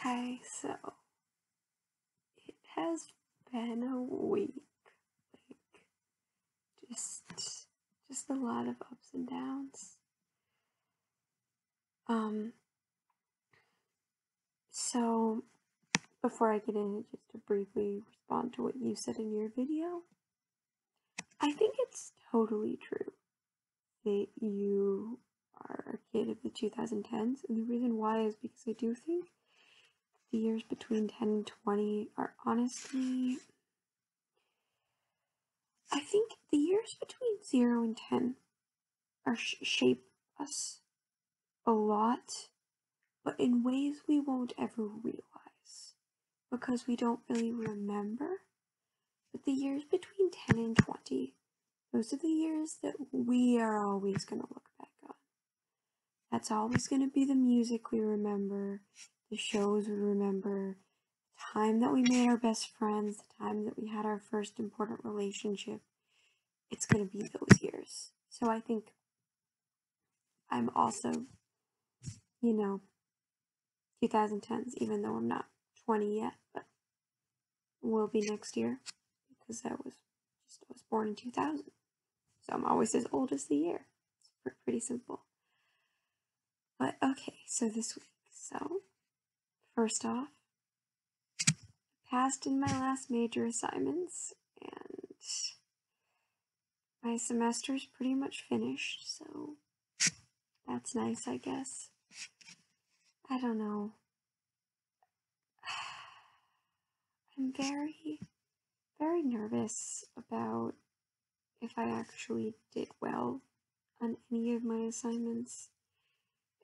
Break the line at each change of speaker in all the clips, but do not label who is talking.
Hi, so it has been a week, like just a lot of ups and downs. Um, so before I get in, just to briefly respond to what you said in your video, I think it's totally true that you are a kid of the 2010s, and the reason why is because I do think the years between 10 and 20 are honestly, I think the years between 0 and 10 shape us a lot, but in ways we won't ever realize because we don't really remember. But the years between 10 and 20, those are the years that we are always going to look back on. That's always going to be the music we remember, the shows we remember, the time that we made our best friends, the time that we had our first important relationship. It's going to be those years. So I think I'm also, 2010s, even though I'm not 20 yet, but will be next year because I was born in 2000. So I'm always as old as the year. It's pretty simple. But okay, so this week. So, first off, passed in my last major assignments, and my semester's pretty much finished, so that's nice, I guess. I don't know. I'm very, very nervous about if I actually did well on any of my assignments,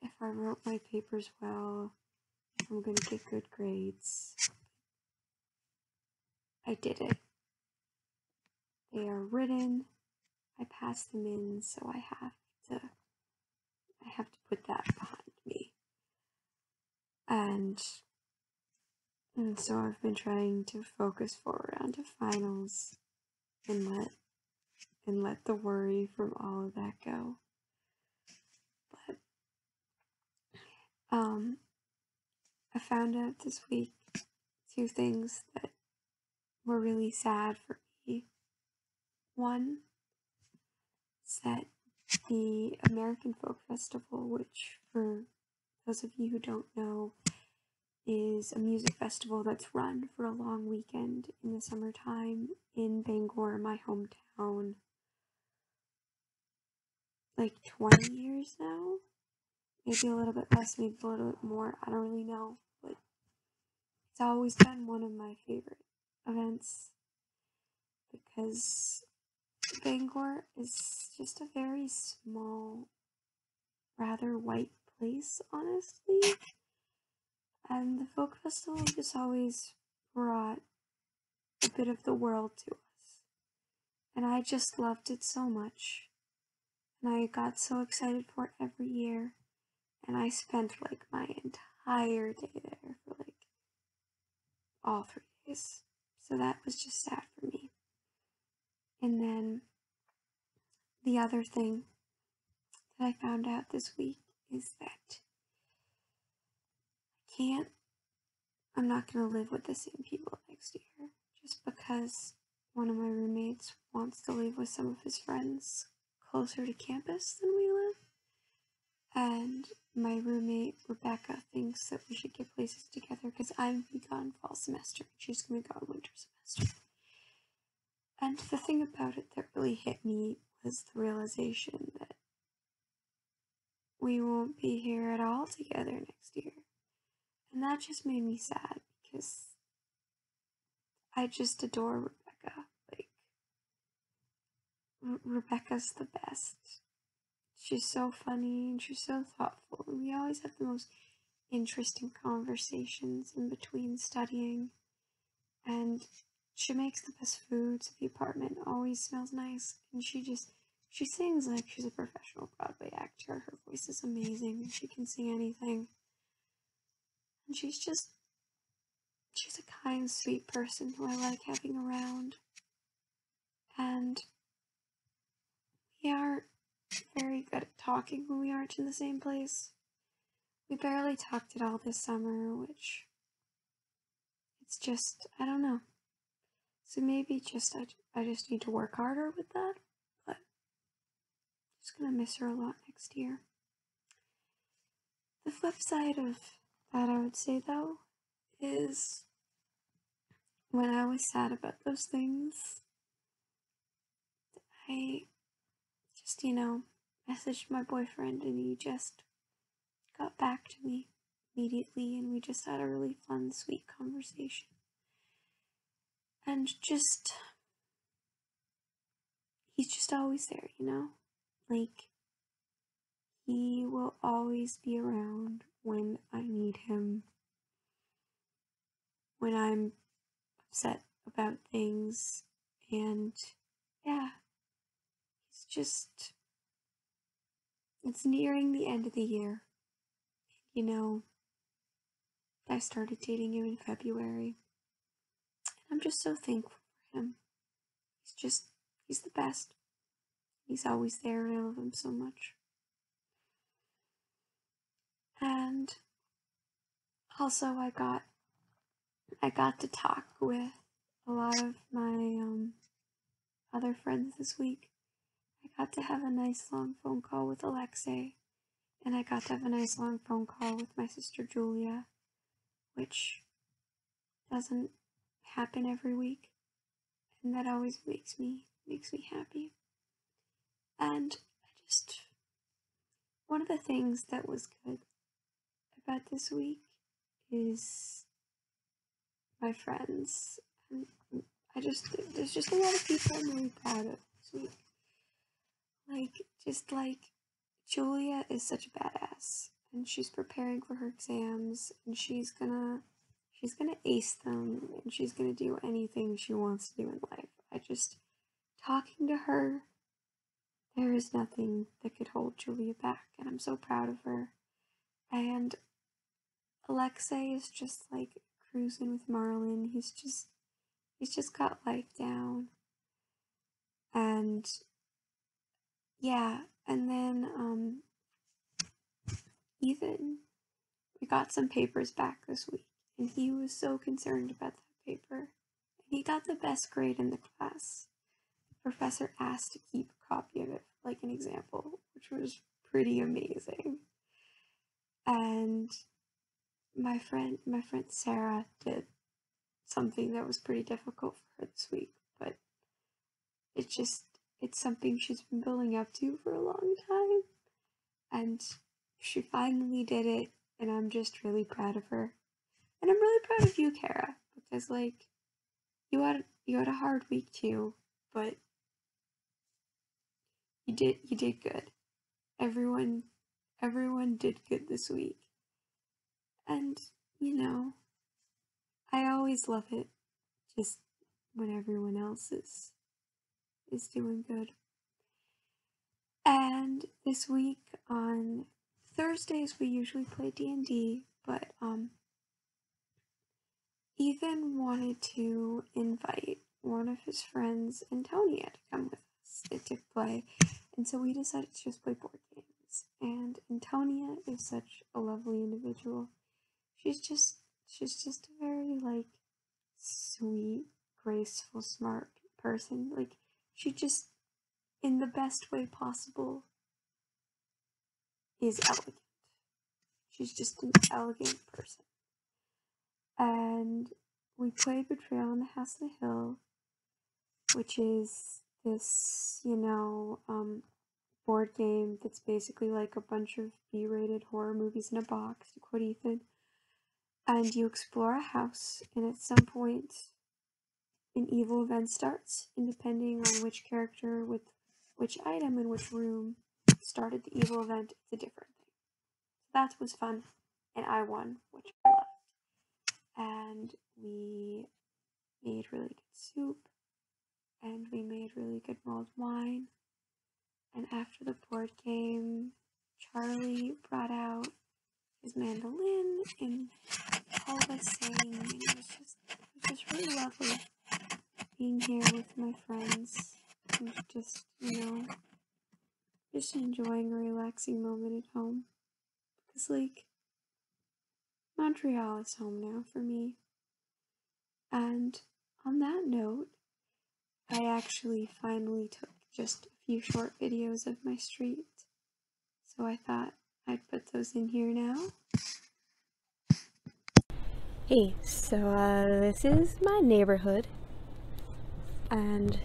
if I wrote my papers well, if I'm going to get good grades. I did it. They are written. I passed them in, so I have to put that behind me. And so I've been trying to focus forward onto finals and let the worry from all of that go. But I found out this week 2 things that were really sad for me. One is that the American Folk Festival, which for those of you who don't know, is a music festival that's run for a long weekend in the summertime in Bangor, my hometown, like 20 years now. Maybe a little bit less, maybe a little bit more. I don't really know, but it's always been one of my favorite events because Bangor is just a very small, rather white place, honestly. And the folk festival just always brought a bit of the world to us. And I just loved it so much. And I got so excited for it every year. And I spent like my entire day there for like all 3 days. So that was just sad for me. And then the other thing that I found out this week is that I'm not going to live with the same people next year just because one of my roommates wants to live with some of his friends closer to campus than we live. And my roommate, Rebecca, thinks that we should get places together because I'm going to be gone fall semester and she's going to be gone winter semester. And the thing about it that really hit me was the realization that we won't be here at all together next year. And that just made me sad because I just adore Rebecca. Like, Rebecca's the best. She's so funny and she's so thoughtful, and we always have the most interesting conversations in between studying. And she makes the best food, so the apartment always smells nice. And she sings like she's a professional Broadway actor. Her voice is amazing. She can sing anything. And she's a kind, sweet person who I like having around. And we are very good at talking when we aren't in the same place. We barely talked at all this summer, which it's just, I don't know. So maybe just I just need to work harder with that, but I'm just gonna miss her a lot next year. The flip side of that, I would say though, is when I was sad about those things, I just, messaged my boyfriend and he just got back to me immediately and we just had a really fun, sweet conversation. And just, he's just always there, Like, he will always be around when I need him, when I'm upset about things, and yeah, it's just, it's nearing the end of the year. I started dating him in February, and I'm just so thankful for him. He's the best. He's always there, and I love him so much. And also, I got to talk with a lot of my other friends this week. I got to have a nice long phone call with Alexei, and I got to have a nice long phone call with my sister Julia, which doesn't happen every week, and that always makes me happy. And one of the things that was good about this week is my friends, and there's just a lot of people I'm really proud of this week. Like Julia is such a badass, and she's preparing for her exams, and she's gonna ace them, and she's gonna do anything she wants to do in life. Talking to her, there is nothing that could hold Julia back, and I'm so proud of her. And Alexei is just like cruising with Marlon. He's just got life down. And yeah, and then Ethan, we got some papers back this week, and he was so concerned about that paper. And he got the best grade in the class. The professor asked to keep a copy of it for like an example, which was pretty amazing. And my friend Sarah did something that was pretty difficult for her this week, but it's something she's been building up to for a long time, and she finally did it, and I'm just really proud of her. And I'm really proud of you, Kara, because like you had a hard week too, but you did good. Everyone did good this week. And I always love it just when everyone else is doing good. And this week on Thursdays we usually play D&D, but Ethan wanted to invite one of his friends, Antonia, to come with us to play, and so we decided to just play board games. And Antonia is such a lovely individual. She's just a very like sweet, graceful, smart person. Like she just, in the best way possible, is elegant. She's just an elegant person. And we played Betrayal on the House of the Hill, which is this, board game that's basically like a bunch of B-rated horror movies in a box, to quote Ethan. And you explore a house, and at some point, an evil event starts, and depending on which character with which item in which room started the evil event, it's a different thing. So that was fun, and I won, which I loved. And we made really good soup, and we made really good mulled wine. And after the board game, Charlie brought out his mandolin, and all of us sang, and it was just really lovely being here with my friends and just, just enjoying a relaxing moment at home. Because, like, Montreal is home now for me. And on that note, I actually finally took just a few short videos of my street, so I thought I'd put those in here now. Hey, so this is my neighborhood, and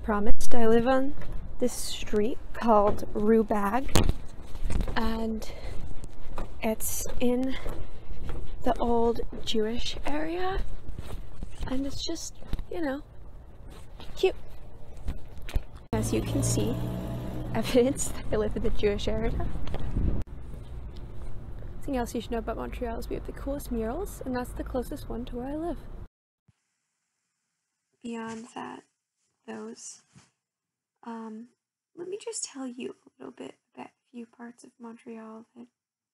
promised I live on this street called Rubag, and it's in the old Jewish area, and it's just, you know, cute. As you can see, evidence that I live in the Jewish area. Something else you should know about Montreal is we have the coolest murals, and that's the closest one to where I live. Beyond that, let me just tell you a little bit about a few parts of Montreal that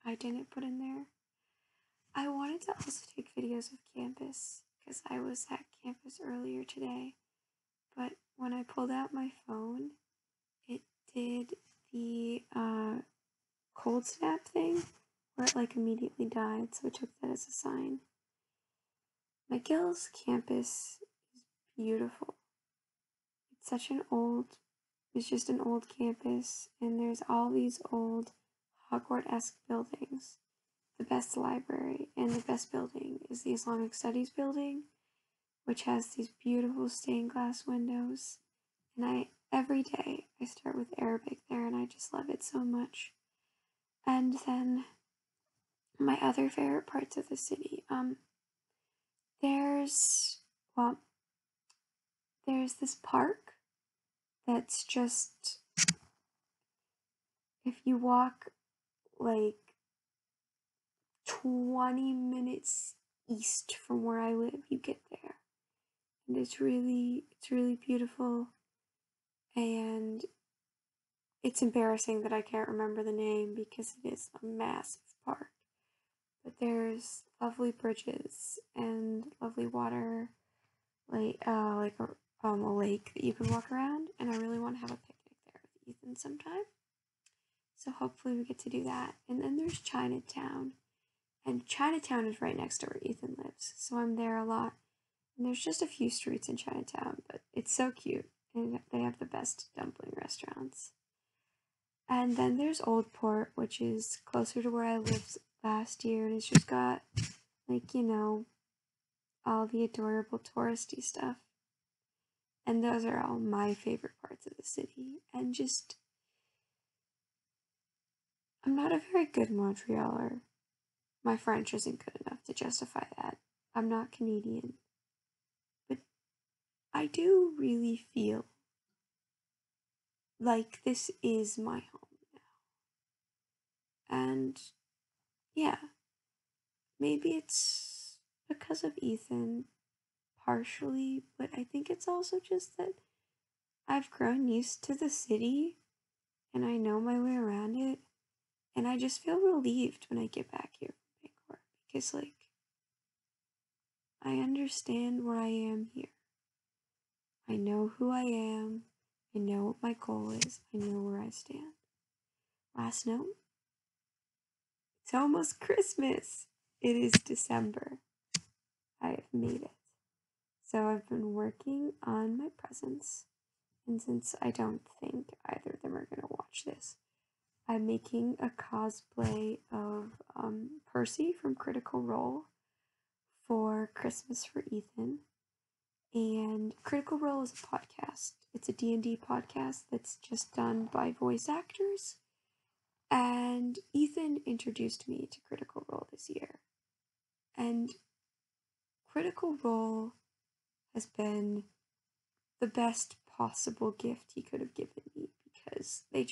I didn't put in there. I wanted to also take videos of campus, because I was at campus earlier today, but when I pulled out my phone, it did the cold snap thing, where it like immediately died, so I took that as a sign. McGill's campus is beautiful. It's just an old campus, and there's all these old Hogwarts-esque buildings. The best library and the best building is the Islamic Studies building, which has these beautiful stained glass windows. And every day I start with Arabic there, and I just love it so much. And then my other favorite parts of the city, there's this park that's just, if you walk like 20 minutes east from where I live, you get there. And it's really beautiful, and it's embarrassing that I can't remember the name because it is a massive park. But there's lovely bridges and lovely water, like a lake that you can walk around, and I really want to have a picnic there with Ethan sometime. So hopefully we get to do that. And then there's Chinatown, and Chinatown is right next to where Ethan lives, so I'm there a lot. And there's just a few streets in Chinatown, but it's so cute, and they have the best dumpling restaurants. And then there's Old Port, which is closer to where I lived last year, and it's just got, like, you know, all the adorable touristy stuff. And those are all my favorite parts of the city. And just, I'm not a very good Montrealer. My French isn't good enough to justify that. I'm not Canadian. But I do really feel like this is my home now. And yeah, maybe it's because of Ethan, partially, but I think it's also just that I've grown used to the city and I know my way around it, and I just feel relieved when I get back here from Bangor because, like, I understand where I am here. I know who I am, I know what my goal is, I know where I stand. Last note, it's almost Christmas. It is December. I have made it. So I've been working on my presents, and since I don't think either of them are going to watch this, I'm making a cosplay of Percy from Critical Role for Christmas for Ethan. And Critical Role is a podcast. It's a D&D podcast that's just done by voice actors. And Ethan introduced me to Critical Role this year. And Critical Role has been the best possible gift he could have given me, because they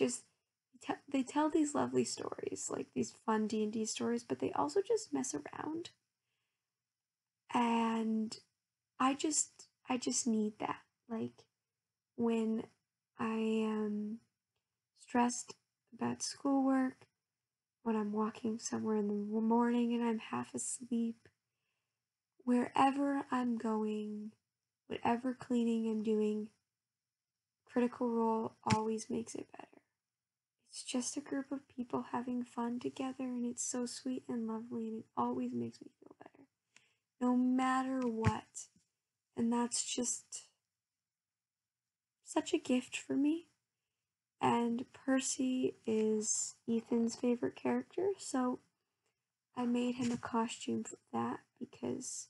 tell these lovely stories, like these fun D&D stories, but they also just mess around. And I just need that. Like, when I am stressed about schoolwork, when I'm walking somewhere in the morning and I'm half asleep, wherever I'm going, whatever cleaning I'm doing, Critical Role always makes it better. It's just a group of people having fun together, and it's so sweet and lovely, and it always makes me feel better. no matter what. And that's just such a gift for me. And Percy is Ethan's favorite character, so I made him a costume for that because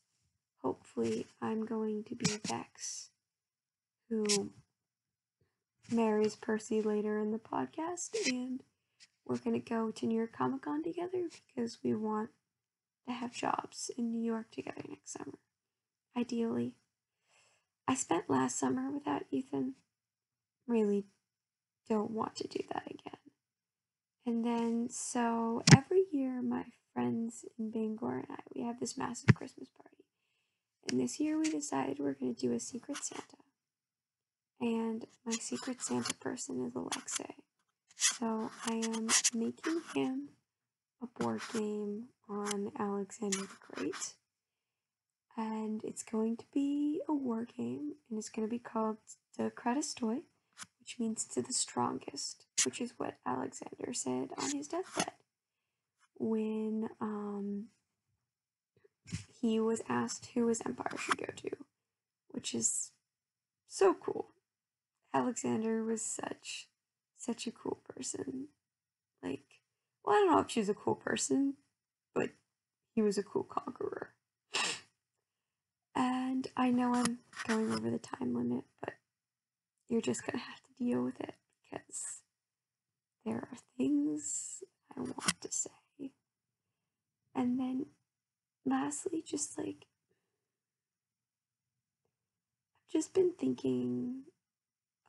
hopefully I'm going to be Vex, who marries Percy later in the podcast, and we're going to go to New York Comic Con together because we want to have jobs in New York together next summer, ideally. I spent last summer without Ethan. Really don't want to do that again. And then, so every year, my friends in Bangor and I, we have this massive Christmas party. And this year, we decided we're going to do a Secret Santa. And my Secret Santa person is Alexei. So I am making him a board game on Alexander the Great. And it's going to be a war game, and it's going to be called the Kratostoi, which means to the strongest, which is what Alexander said on his deathbed when he was asked who his empire should go to, which is so cool. Alexander was such a cool person. Like, well, I don't know if she was a cool person, but he was a cool conqueror. And I know I'm going over the time limit, but you're just gonna have to deal with it because there are things I want to say. And then lastly, just like, I've just been thinking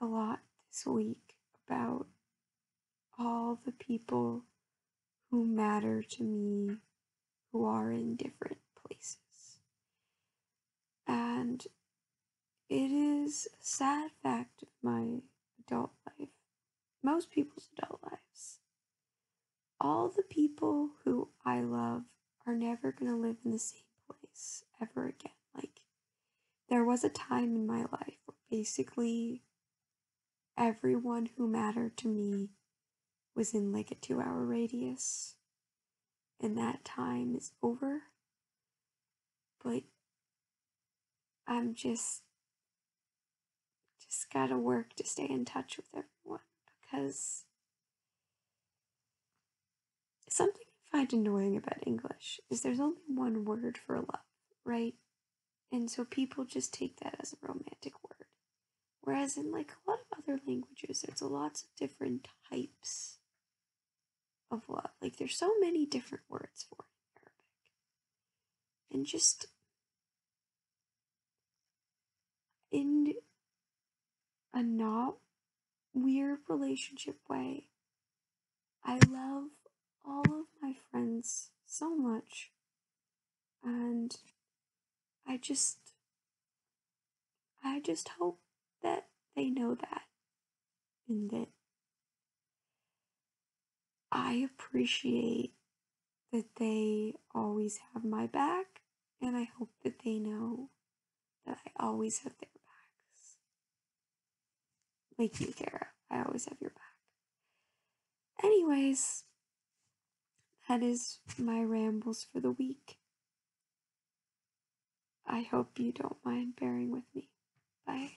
a lot this week about all the people who matter to me who are in different places. And it is a sad fact of my adult life, most people's adult lives. All the people who I love are never going to live in the same place ever again. Like, there was a time in my life where basically everyone who mattered to me was in like a 2-hour radius, and that time is over. But I'm just gotta work to stay in touch with everyone because something I find annoying about English is there's only one word for love, right? And so people just take that as a romantic word. Whereas in like a lot of other languages, there's lots of different types of love. Like there's so many different words for it in Arabic. And just in a not weird relationship way, I love all of my friends so much. And I just hope that they know that and that I appreciate that they always have my back, and I hope that they know that I always have their backs. Like you, Kara, I always have your back. Anyways, that is my rambles for the week. I hope you don't mind bearing with me. Bye.